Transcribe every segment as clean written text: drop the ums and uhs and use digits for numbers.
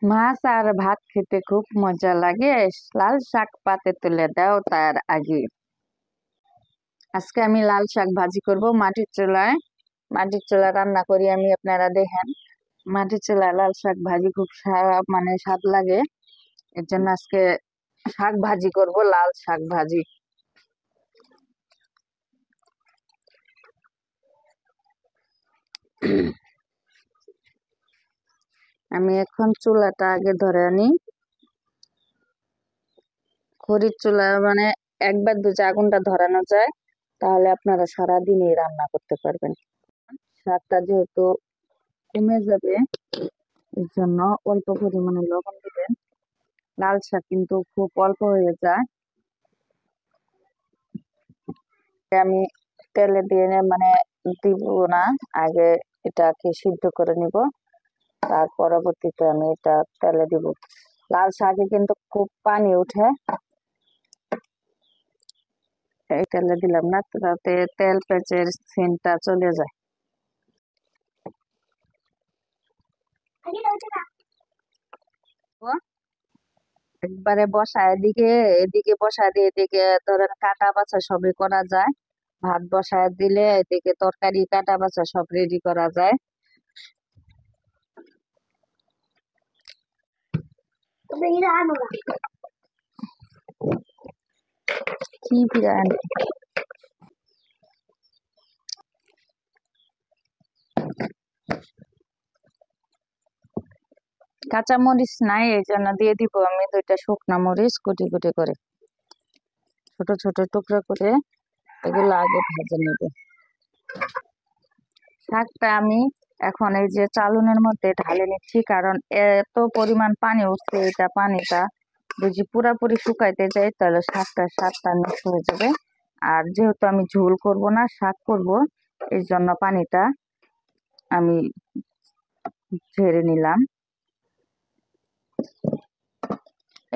মাছ আর ভাত খেতে খুব মজা লাগে। লাল শাক পাতে তুলে দাও তার আগে। আজকে আমি লাল শাক ভাজি করব মাটির চুলায়। মাটির চুলা রান্না করি আমি, আপনারা দেখেন। মাটির চুলায় লাল শাক ভাজি খুব মানে স্বাদ লাগে। এর জন্য আজকে শাক ভাজি করব, লাল শাক ভাজি। আমি এখন চুলাটা আগে ধরে আনি। খড়ির চুলা মানে একবার দুটো আগুনটা ধরানো যায়, তাহলে আপনারা সারাদিনই রান্না করতে পারবেন। শাকটা যেহেতু কমে যাবে, এর জন্য অল্প পরিমাণে লবণ দিবেন। লাল শাক কিন্তু খুব অল্প হয়ে যায়। আমি তেলে দিয়ে মানে দিব না, আগে এটাকে সিদ্ধ করে নিব, তার পরবর্তীতে আমি এটা তেলে দিব। লাল শাকে কিন্তু খুব পানি উঠে, এই তেলে দিলাম না, তাতে তেল পেঁচের সেন্টটা চলে যায়। একবারে বসায় এদিকে, এদিকে বসায় দিয়ে এদিকে ধরেন কাটা বাছা সবই করা যায়। ভাত বসায় দিলে এদিকে তরকারি কাটা বাছা সব রেডি করা যায়। কি বিরিয়ানি? কাঁচা মরিচ নাই, এই জন্য দিয়ে দিব আমি দুইটা শুকনা মরিচ কুটি কুটি করে, ছোট ছোট টুকরো করে। এগুলো আগে ভেজে নেব। শাকটা আমি এখন এই যে চালুনের মধ্যে ঢালে নিচ্ছি, কারণ এত পরিমাণ পানি উঠছে, এটা পানিটা যদি পুরাপুরি শুকাইতে যাই তাহলে শাকটার স্বাদটা নষ্ট হয়ে যাবে। আর যেহেতু আমি ঝোল করব না, শাক করব, এই জন্য পানিটা আমি ঝেড়ে নিলাম।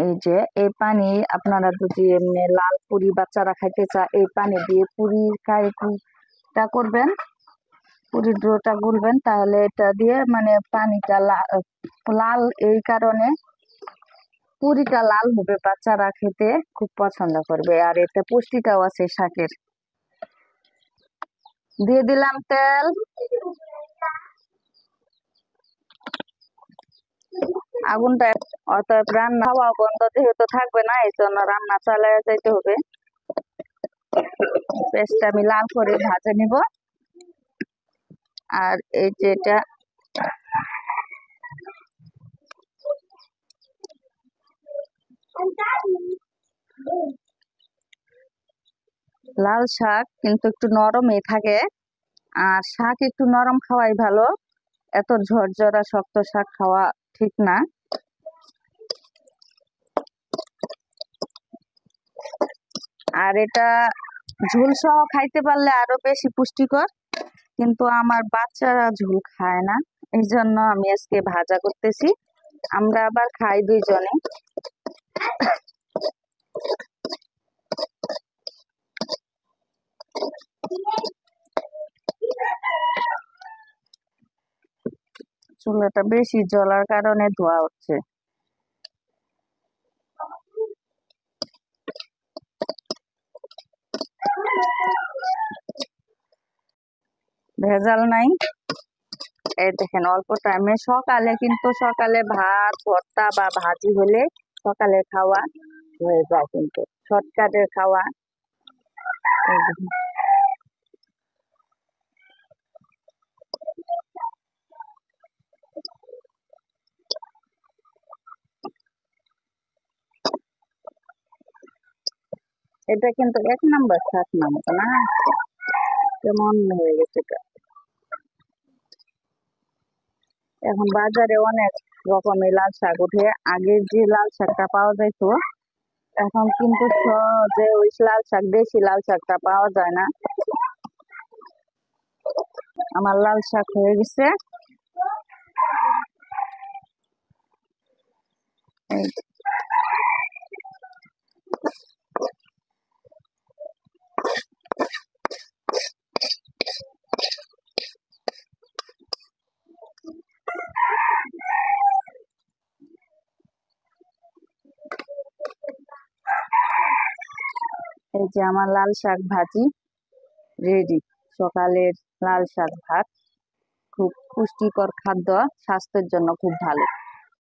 এই যে এই পানি, আপনারা যদি এমনি লাল পুরি বাচ্চারা খাইতে চায়, এই পানি দিয়ে পুরি কাইটা করবেন, পুরির ডোটা গুলবেন, তাহলে এটা দিয়ে মানে পানিটা লাল এই কারণে পুরিটা লাল হবে, বাচ্চারা খেতে খুব পছন্দ করবে। আর এতে পুষ্টিটাও আছে শাকের। দিয়ে দিলাম তেল। আগুনটা অতএব রান্না হওয়া বন্ধ যেহেতু থাকবে না, এই জন্য রান্না চালিয়ে যাইতে হবে। পেস্টটা আমি লাল করে ভাজে নিব। আর এই যেটা লাল শাক কিন্তু একটু নরমই থাকে, আর শাক একটু নরম খাওয়াই ভালো, এত ঝরঝরা শক্ত শাক খাওয়া ঠিক না। আর এটা ঝোল সহ খাইতে পারলে আরো বেশি পুষ্টিকর, কিন্তু আমার বাচ্চারা ঝোল খায় না, এই জন্য আমি আজকে ভাজা করতেছি। আমরা আবার খাই দুইজনে। চুলাটা বেশি জ্বলার কারণে ধোয়া হচ্ছে। ভেজাল নাই। এই দেখেন অল্প টাইমে, সকালে ভাত ভর্তা বা ভাজি হলে সকালে খাওয়া হয়ে যায়, কিন্তু শর্টকাটের খাওয়া। এই দেখেন, এটা কিন্তু 1 নম্বর শাক নামতো না, কেমন হয়ে গেছে এটা। এখন বাজারে অনেক রকমের লাল শাক উঠে, আগে যে লাল শাকটা পাওয়া যাইতো, এখন কিন্তু যে ওই লাল শাক, দেশি লাল শাকটা পাওয়া যায় না। আমার লাল শাক হয়ে গেছে। এই এই যে আমার লাল শাক ভাজি রেডি। সকালের লাল শাক ভাত খুব পুষ্টিকর খাদ্য, স্বাস্থ্যের জন্য খুব ভালো।